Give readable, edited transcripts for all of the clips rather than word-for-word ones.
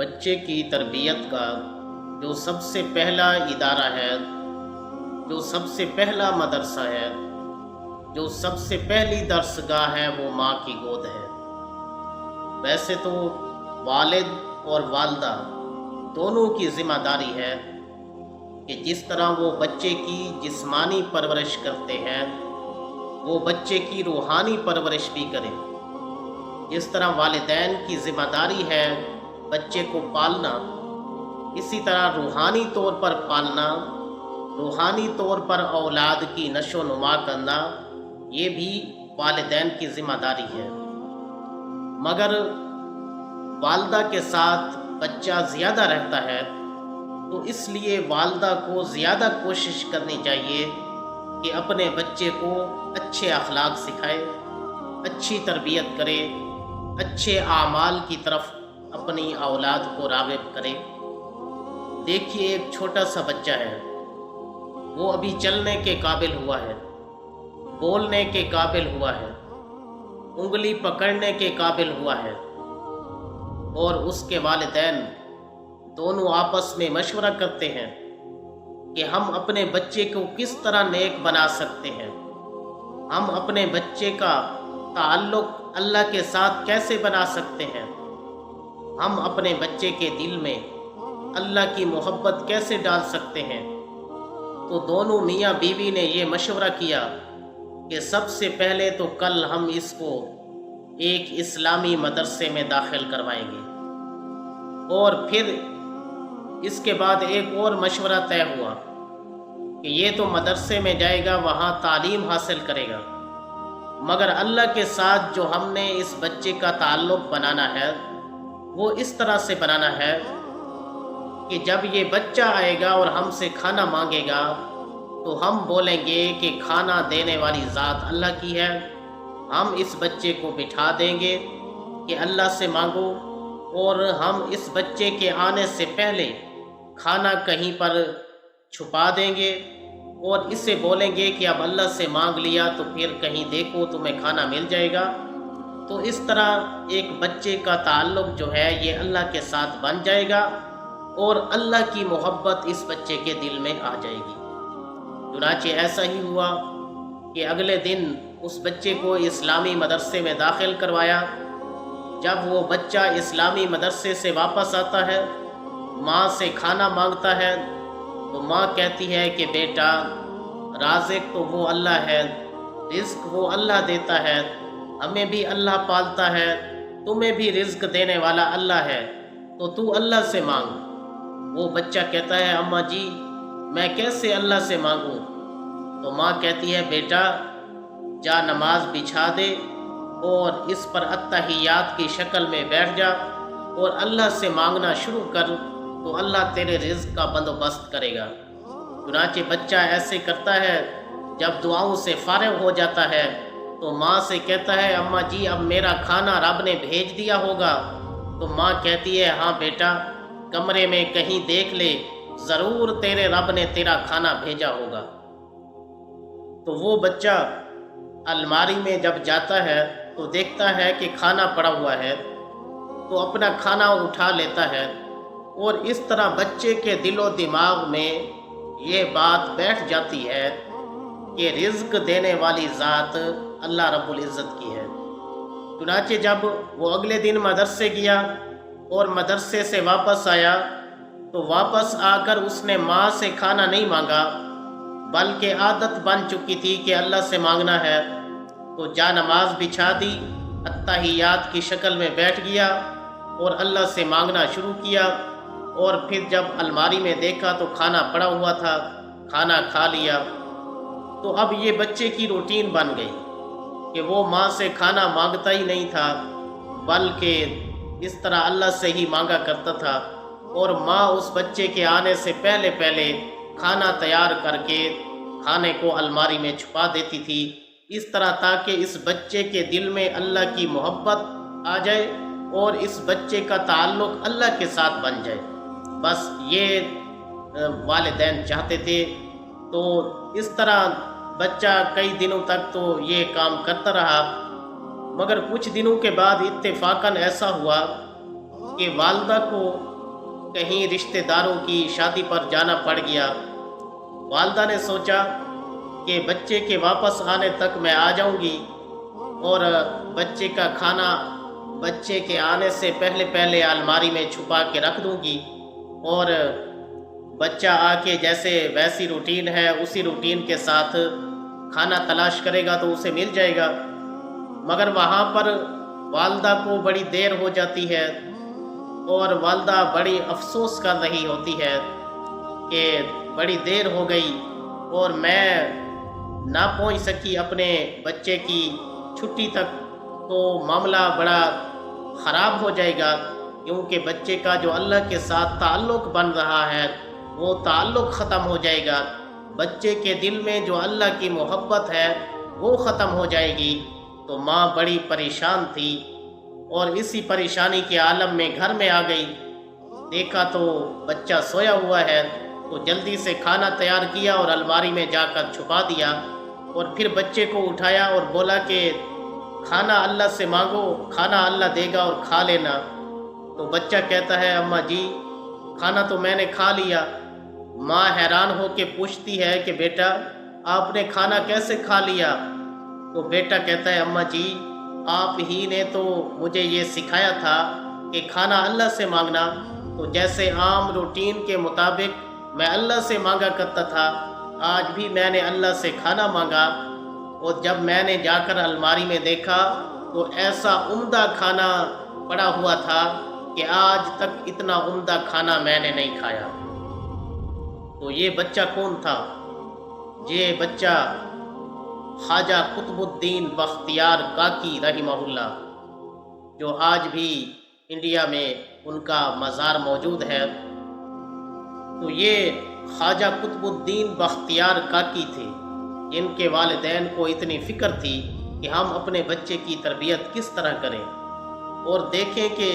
بچے کی تربیت کا جو سب سے پہلا ادارہ ہے، جو سب سے پہلا مدرسہ ہے، جو سب سے پہلی درسگاہ ہے، وہ ماں کی گود ہے۔ ویسے تو والد اور والدہ دونوں کی ذمہ داری ہے کہ جس طرح وہ بچے کی جسمانی پرورش کرتے ہیں، وہ بچے کی روحانی پرورش بھی کریں۔ جس طرح والدین کی ذمہ داری ہے بچے کو پالنا، اسی طرح روحانی طور پر پالنا، روحانی طور پر اولاد کی نشو و نما کرنا، یہ بھی والدین کی ذمہ داری ہے۔ مگر والدہ کے ساتھ بچہ زیادہ رہتا ہے، تو اس لیے والدہ کو زیادہ کوشش کرنی چاہیے کہ اپنے بچے کو اچھے اخلاق سکھائے، اچھی تربیت کرے، اچھے اعمال کی طرف اپنی اولاد کو راغب کرے۔ دیکھیے، ایک چھوٹا سا بچہ ہے، وہ ابھی چلنے کے قابل ہوا ہے، بولنے کے قابل ہوا ہے، انگلی پکڑنے کے قابل ہوا ہے، اور اس کے والدین دونوں آپس میں مشورہ کرتے ہیں کہ ہم اپنے بچے کو کس طرح نیک بنا سکتے ہیں، ہم اپنے بچے کا تعلق اللہ کے ساتھ کیسے بنا سکتے ہیں، ہم اپنے بچے کے دل میں اللہ کی محبت کیسے ڈال سکتے ہیں۔ تو دونوں میاں بیوی نے یہ مشورہ کیا کہ سب سے پہلے تو کل ہم اس کو ایک اسلامی مدرسے میں داخل کروائیں گے، اور پھر اس کے بعد ایک اور مشورہ طے ہوا کہ یہ تو مدرسے میں جائے گا، وہاں تعلیم حاصل کرے گا، مگر اللہ کے ساتھ جو ہم نے اس بچے کا تعلق بنانا ہے، وہ اس طرح سے بنانا ہے کہ جب یہ بچہ آئے گا اور ہم سے کھانا مانگے گا، تو ہم بولیں گے کہ کھانا دینے والی ذات اللہ کی ہے۔ ہم اس بچے کو بٹھا دیں گے کہ اللہ سے مانگو، اور ہم اس بچے کے آنے سے پہلے کھانا کہیں پر چھپا دیں گے، اور اسے بولیں گے کہ اب اللہ سے مانگ لیا تو پھر کہیں دیکھو تمہیں کھانا مل جائے گا۔ تو اس طرح ایک بچے کا تعلق جو ہے یہ اللہ کے ساتھ بن جائے گا، اور اللہ کی محبت اس بچے کے دل میں آ جائے گی۔ چنانچہ ایسا ہی ہوا کہ اگلے دن اس بچے کو اسلامی مدرسے میں داخل کروایا۔ جب وہ بچہ اسلامی مدرسے سے واپس آتا ہے، ماں سے کھانا مانگتا ہے، تو ماں کہتی ہے کہ بیٹا، رازق تو وہ اللہ ہے، رزق وہ اللہ دیتا ہے، ہمیں بھی اللہ پالتا ہے، تمہیں بھی رزق دینے والا اللہ ہے، تو اللہ سے مانگ۔ وہ بچہ کہتا ہے، اماں جی میں کیسے اللہ سے مانگوں؟ تو ماں کہتی ہے، بیٹا جا نماز بچھا دے اور اس پر اتحیات کی شکل میں بیٹھ جا اور اللہ سے مانگنا شروع کر، تو اللہ تیرے رزق کا بندوبست کرے گا۔ چنانچہ بچہ ایسے کرتا ہے، جب دعاؤں سے فارغ ہو جاتا ہے تو ماں سے کہتا ہے، اماں جی اب میرا کھانا رب نے بھیج دیا ہوگا؟ تو ماں کہتی ہے، ہاں بیٹا، کمرے میں کہیں دیکھ لے، ضرور تیرے رب نے تیرا کھانا بھیجا ہوگا۔ تو وہ بچہ الماری میں جب جاتا ہے تو دیکھتا ہے کہ کھانا پڑا ہوا ہے، تو اپنا کھانا اٹھا لیتا ہے، اور اس طرح بچے کے دل و دماغ میں یہ بات بیٹھ جاتی ہے کہ رزق دینے والی ذات اللہ رب العزت کی ہے۔ چنانچہ جب وہ اگلے دن مدرسے گیا اور مدرسے سے واپس آیا، تو واپس آ کر اس نے ماں سے کھانا نہیں مانگا، بلکہ عادت بن چکی تھی کہ اللہ سے مانگنا ہے، تو جا نماز بچھا دی، اتحیات کی شکل میں بیٹھ گیا اور اللہ سے مانگنا شروع کیا، اور پھر جب الماری میں دیکھا تو کھانا پڑا ہوا تھا، کھانا کھا لیا۔ تو اب یہ بچے کی روٹین بن گئی کہ وہ ماں سے کھانا مانگتا ہی نہیں تھا، بلکہ اس طرح اللہ سے ہی مانگا کرتا تھا، اور ماں اس بچے کے آنے سے پہلے کھانا تیار کر کے کھانے کو الماری میں چھپا دیتی تھی، اس طرح تاکہ اس بچے کے دل میں اللہ کی محبت آ جائے اور اس بچے کا تعلق اللہ کے ساتھ بن جائے۔ بس یہ والدین چاہتے تھے۔ تو اس طرح بچہ کئی دنوں تک تو یہ کام کرتا رہا، مگر کچھ دنوں کے بعد اتفاقاً ایسا ہوا کہ والدہ کو کہیں رشتہ داروں کی شادی پر جانا پڑ گیا۔ والدہ نے سوچا کہ بچے کے واپس آنے تک میں آ جاؤں گی اور بچے کا کھانا بچے کے آنے سے پہلے الماری میں چھپا کے رکھ دوں گی، اور بچہ آ کے جیسے ویسی روٹین ہے اسی روٹین کے ساتھ کھانا تلاش کرے گا تو اسے مل جائے گا۔ مگر وہاں پر والدہ کو بڑی دیر ہو جاتی ہے اور والدہ بڑی افسوس کر رہی ہوتی ہے کہ بڑی دیر ہو گئی اور میں نہ پہنچ سکی اپنے بچے کی چھٹی تک، تو معاملہ بڑا خراب ہو جائے گا، کیونکہ بچے کا جو اللہ کے ساتھ تعلق بن رہا ہے وہ تعلق ختم ہو جائے گا، بچے کے دل میں جو اللہ کی محبت ہے وہ ختم ہو جائے گی۔ تو ماں بڑی پریشان تھی اور اسی پریشانی کے عالم میں گھر میں آ گئی، دیکھا تو بچہ سویا ہوا ہے، تو جلدی سے کھانا تیار کیا اور الماری میں جا کر چھپا دیا، اور پھر بچے کو اٹھایا اور بولا کہ کھانا اللہ سے مانگو، کھانا اللہ دے گا اور کھا لینا۔ تو بچہ کہتا ہے اماں جی کھانا تو میں نے کھا لیا۔ ماں حیران ہو کے پوچھتی ہے کہ بیٹا آپ نے کھانا کیسے کھا لیا؟ تو بیٹا کہتا ہے اماں جی آپ ہی نے تو مجھے یہ سکھایا تھا کہ کھانا اللہ سے مانگنا، تو جیسے عام روٹین کے مطابق میں اللہ سے مانگا کرتا تھا، آج بھی میں نے اللہ سے کھانا مانگا، اور جب میں نے جا کر الماری میں دیکھا تو ایسا عمدہ کھانا پڑا ہوا تھا کہ آج تک اتنا عمدہ کھانا میں نے نہیں کھایا۔ تو یہ بچہ کون تھا؟ یہ بچہ خواجہ قطب الدین بختیار کاکی رحمہ اللہ، جو آج بھی انڈیا میں ان کا مزار موجود ہے۔ تو یہ خواجہ قطب الدین بختیار کاکی تھے، جن کے والدین کو اتنی فکر تھی کہ ہم اپنے بچے کی تربیت کس طرح کریں، اور دیکھیں کہ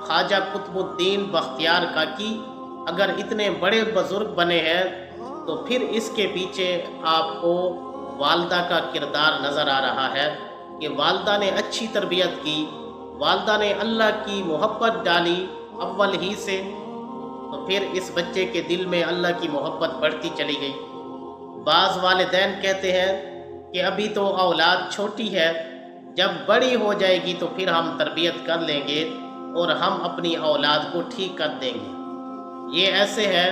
خواجہ قطب الدین بختیار کاکی اگر اتنے بڑے بزرگ بنے ہیں تو پھر اس کے پیچھے آپ کو والدہ کا کردار نظر آ رہا ہے کہ والدہ نے اچھی تربیت کی، والدہ نے اللہ کی محبت ڈالی اول ہی سے، تو پھر اس بچے کے دل میں اللہ کی محبت بڑھتی چلی گئی۔ بعض والدین کہتے ہیں کہ ابھی تو اولاد چھوٹی ہے، جب بڑی ہو جائے گی تو پھر ہم تربیت کر لیں گے اور ہم اپنی اولاد کو ٹھیک کر دیں گے۔ یہ ایسے ہے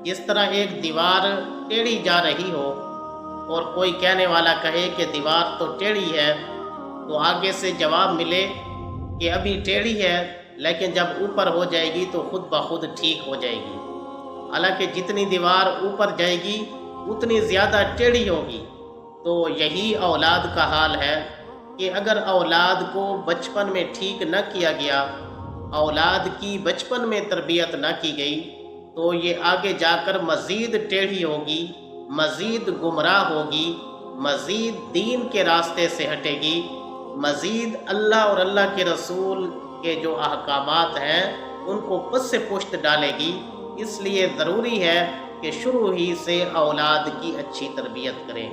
جس طرح ایک دیوار ٹیڑھی جا رہی ہو اور کوئی کہنے والا کہے کہ دیوار تو ٹیڑھی ہے، تو آگے سے جواب ملے کہ ابھی ٹیڑھی ہے لیکن جب اوپر ہو جائے گی تو خود بخود ٹھیک ہو جائے گی۔ حالانکہ جتنی دیوار اوپر جائے گی اتنی زیادہ ٹیڑھی ہوگی۔ تو یہی اولاد کا حال ہے کہ اگر اولاد کو بچپن میں ٹھیک نہ کیا گیا، اولاد کی بچپن میں تربیت نہ کی گئی، تو یہ آگے جا کر مزید ٹیڑھی ہوگی، مزید گمراہ ہوگی، مزید دین کے راستے سے ہٹے گی، مزید اللہ اور اللہ کے رسول کے جو احکامات ہیں ان کو پس سے پشت ڈالے گی۔ اس لیے ضروری ہے کہ شروع ہی سے اولاد کی اچھی تربیت کریں۔